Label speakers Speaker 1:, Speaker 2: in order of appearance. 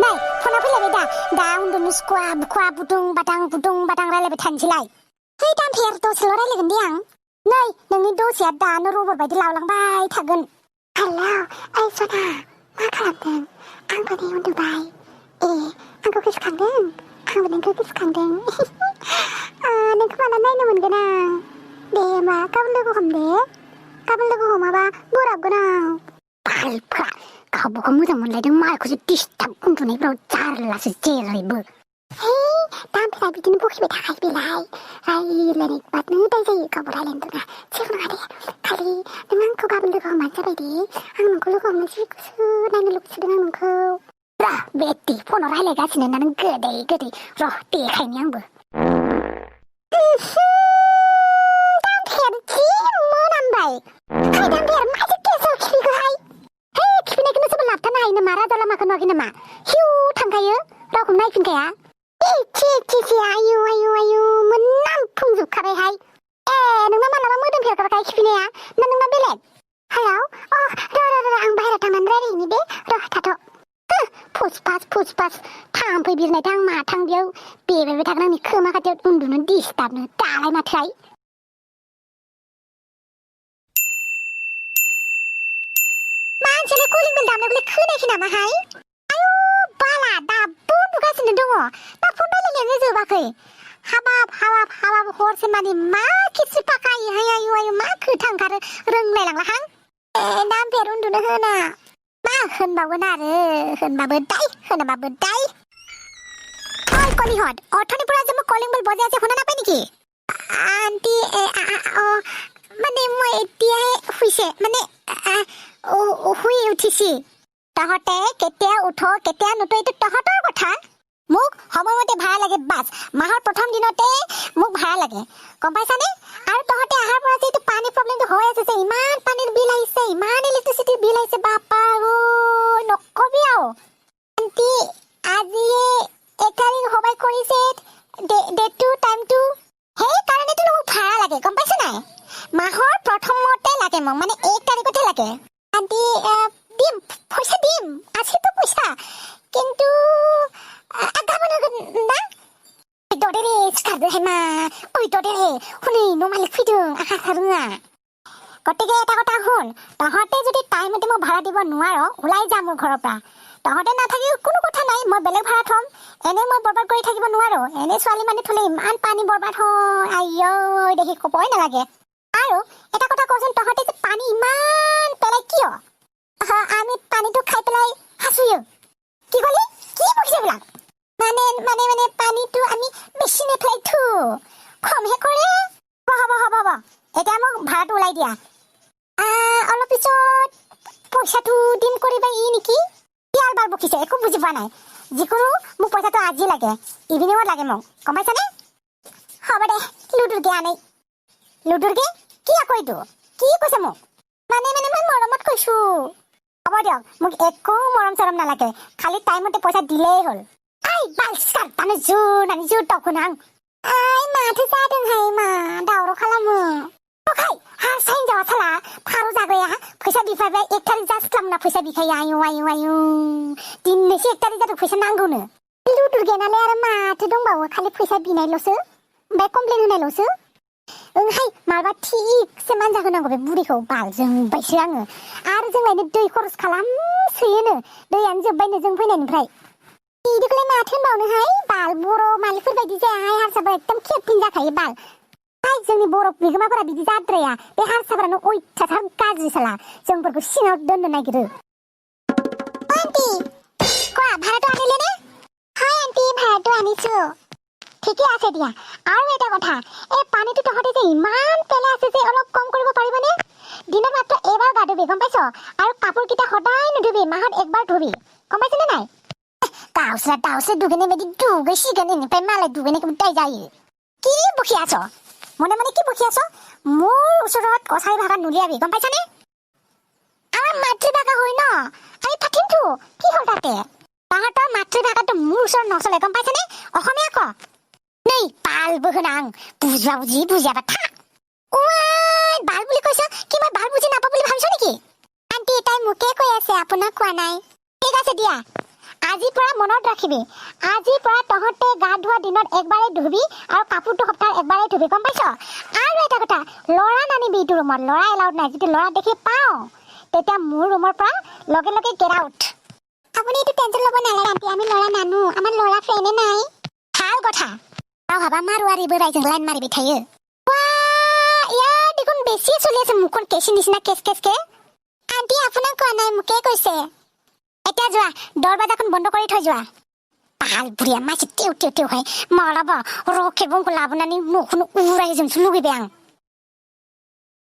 Speaker 1: नै फना फैलायबाय दा उन्दुनो सुखुवा बुखुवा बुदुं बादां रायलायबाय थानोसैलाय है दामफेर दसेल' रायलायगोन दे आं नै नोंनि दसेया दानो रबर बायदि लावलांबाय थागोन हेलौ ओइ सना मा खालामदों आंबो नै उन्दुबाय आंखौ गोसोखांदों आंबो नोंखौ गोसोखांदों नोंखौ माला नायनो मोनगोन आं दे होमबा गाबोन लोगो हमदे गाबोन लोगो हमाबा बोराबगोन आं बालफ्रा गावबागाव मोजां मोनलायदों मालायखौसो डिस्टार्ब उन्दुनायफ्राव जारलासो जेरैबो है दामफेरा बिदिनो बखिबाय थाखायो बेलाय रायलायनायबानो दाय जायो गावबो रायलायनो रोङा जेबो नङा दे खालि नों आंखौ गाबोन लोगो हमबानो जाबाय दे आं नोंखौ लोगो हमनो जि गोसो नायनो लुगैसोदों आं नोंखौ र' बेटि फनाव रायलायगासिनो ना नों गोदै र' देखायनि आंबो दामफेर जि मोनामबाय हाय दामफेर माथो गेसाव खिफिखोहाय हे खिफिनायखौनो सोरबा लाबथानो हायो नामा राजा लामाखौ नुवाखै नामा हिउ थांखायो रावखौबो नायफिनखाया ची आयु मोनामफुंजोबखाबायहाय नोंना मालाबा मोदोम फेरखाबाय खिफिनाया ना नोंना बेलेग हेलौ र' आं बाहेरायाव थांनानै रायलायहैनि दे र' थाथ' फुसफास थाम्फै बिरनायथां माथां बेयाव बेबायबाय थागोन आंनि खोमा खाथियाव उन्दुनो डिस्टार्बनो दालाय माथोहाय मानसियालाय कलिं बेल दामनायखौलाय खोनायाखै नामाहाय आयु बाला दाबो उन्दुगासिनो दङ दा फन रायलायनायानो जोबाखै हाबाब हरसे मानि मा खिस्रि पाखायोहाय आयु मा खोथा ओंखारो रोंलायलांलाहां दामफेर उन्दुनो होना मा होनबावगोन आरो होनबाबो दाय होनाबाबो दाय ओइ कलिहत অথনিৰ পৰা যে মই কলিং বেল বজাই আছে শুনা নাপায় নেকি আন্টি মানে মই এতিয়াহে শুইছে মানে শুই উঠিছি তহঁতে কেতিয়া উঠ কেতিয়া নুঠ এইটো তহঁতৰ কথা মোক সময়মতে ভাড়া লাগে বাছ মাহৰ প্ৰথম দিনতে মোক ভাড়া লাগে গম পাইছানে আৰু তহঁতে আহাৰ পৰা যে এইটো পানী প্ৰব্লেমটো হৈ আছে যে ইমান পানীৰ বিল আহিছে ইমান ইলেক্ট্ৰিচিটিৰ বিল আহিছে বাপা নকবি আৰু আন্টি আজি 1 তাৰিখ হবাই কৰিছে ডেটটো টাইমটো সেই কাৰণেতো মোক ভাড়া লাগে গম পাইছ নাই মাহৰ প্ৰথমতে লাগে মোক মানে 1 তাৰিখতে লাগে আন্টি দিম পইচা দিম আছেতো পইচা কিন্তু गाबोन ना ददेरे सिखारदोहाय मा ओइ ददेरे हनै न' मालिक फैदों आखा रोङा गतिके এটা কথা শুন তহঁতে যদি টাইমতে মোক ভাড়া দিব নোৱাৰ ওলাই যা মোৰ ঘৰৰ পৰা তহঁতে নাথাকি কোনো কথা নাই মই বেলেগ ভাড়া থম এনে মই বৰবাদ কৰি থাকিব নোৱাৰো এনে ছোৱালী মানে থলে ইমান পানী বৰবাদ হয় আইও দেখি কবই নালাগে আৰু এটা কথা কচোন তহঁতে যে পানী ইমান পেলাই কিয় আমি পানীটো খাই পেলাই হাসুয়ো কি কলি কি বকিছে বোলা মানে পানীটো আমি মেচিনে পেলাই থো খমহে কৰে হ'ব এতিয়া মোক ভাড়াটো ওলাই দিয়া অলপ পিছত পইচাটো দিম কৰিবা নেকি ইয়াৰ বাৰ বকিছে একো বুজি পোৱা নাই যিকোনো মোক পইচাটো আজি লাগে ইভিনিঙত লাগে মোক গম পাইছানে হ'ব দে লুডুৰকে আনে লুডুৰকে কি আকৌ এইটো কি কৈছে মোক মানে মই মৰমত কৈছো হ'ব দিয়ক মোক একো মৰম চৰম নালাগে খালি টাইমতে পইচা দিলেই হ'ল আই বালসার তানে জোর তখন আই মাथो जादोंहाय मा दावराव खालामो ओखाय हारसाइन जावा साला फारौ जाग्राया फैसा बिफाबाय 1 तारिख जास्लामना फैसा बिखायो आयु दिनैसो 1 तारिख जादों फैसा नांगौनो लुदुर गेनालाय आरो माथो दंबावो खालि फैसा बिनायल'सो ओमफ्राय कमप्लेन होनायल'सो ओंहाय माबा थिगसे मानजा होनांगौ बे बुरिखौ बालजोंबायसो आङो आरो जोंलायनो दै खरस खालामसोयोनो दैयानो जोब्बायनो जों फैनायनिफ्राय इदिखौलाय माथो होनबावनोहाय बाल बर' मालिकफोर बायदि जायाहाय हारसाफोरा एकदम खेबथिन जाखायो बाल हाय जोंनि बर' बिगोमाफोरा बिदि जाद्राया बे हारसाफोरानो अयथासार गाज्रि साला जोंफोरखौ सिङाव दोननो नागिरो आन्टी কোৱা ভাড়াটো আনিলে নে হাই আন্টি ভাড়াটো আনিছো ঠিকই আছে দিয়া আৰু এটা কথা এই পানীটো তহঁতে যে ইমান পেলাই আছে যে অলপ কম কৰিব পাৰিবনে দিনত মাত্ৰ এবাৰ গা ধুবি গম পাইছ আৰু কাপোৰকেইটা সদায় নুধুবি মাহত একবাৰ ধুবি গম পাইছনে নাই दाउस्रा दुगैनाय बायदि दुगैसिगोन इनिफ्राय मालाय दुगैनायखौ दाय जायो কি বকি আছ মনে কি বকি আছ মোৰ ওচৰত কছাৰী ভাষা নুলিয়াবি গম পাইছানে আমাৰ মাতৃভাষা হয় ন আমি পাতিমতো কি হ'ল তাতে তাহাঁতৰ মাতৃভাষাটো মোৰ ওচৰত নচলে গম পাইছানে অসমীয়া ক नै বালবো হোনাং বুজিয়াবা থাক ওই বাল বুলি কৈছ কি মই বাল বুজি নাপাওঁ বুলি ভাবিছ নেকি আন্টি তাই মোকে কৈ আছে আপোনাক কোৱা নাই ঠিক আছে দিয়া আজিৰ পৰা মনত ৰাখিবি আজিৰ পৰা তহঁতে গা ধোৱা দিনত একবাৰেই ধুবি আৰু কাপোৰটো সপ্তাহত একবাৰেই ধুবি গম পাইছ আৰু এটা কথা ল'ৰা নানিবি ইটো ৰুমত ল'ৰা এলাউড নাই যদি ল'ৰা দেখি পাওঁ তেতিয়া মোৰ ৰুমৰ পৰা লগে লগে গেট আউট আপুনি এইটো টেনচন ল'ব নালাগে আণ্টি আমি ল'ৰা নানো আমাৰ ল'ৰা ফ্ৰেণ্ডে নাই ভাল কথা আৰু ভাবা মাৰোৱাৰী বোৰাইজোं লাইন মাৰিবি থাयो ইয়াৰ দেখোন বেছি চলি আছে মুখখন কেঁচি নিচিনা কেঁচকে আণ্টি আপোনাক কোৱা নাই মোকে কৈছে এতিয়া যোৱা দৰৱাজাখন বন্ধ কৰি থৈ যোৱা ভাল বুঢ়িয়া মাছি টেউ টেউ টেউ হয় মৰাব ৰখে বংকো লাবনানি মুখখন উৰাই যোন লুগি বেয়াং